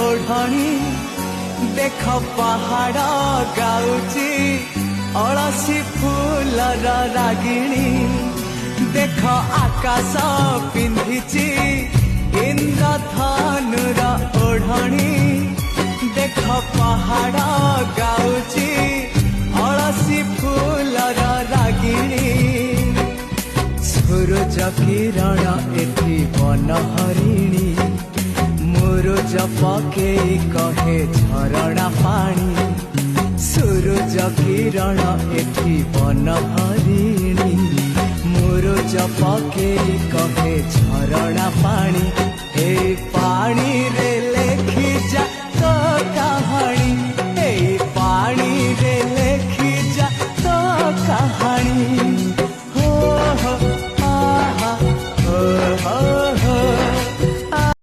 ओढ़णी देख पहाड़ गाउची अलसी फूलर रागिणी देख आकाश पिंधिची इंद्रधनुर ओढ़णी देख पहाड़ गाउची अलसी फूलर रागिणी सूरज किरण एठी बनहरिणी मुरुज पकेई कहे झरणा पानी सूरज किरण एठी बनहरिणी मुरुज पकेई कहे झरणा पानी ए पानी रे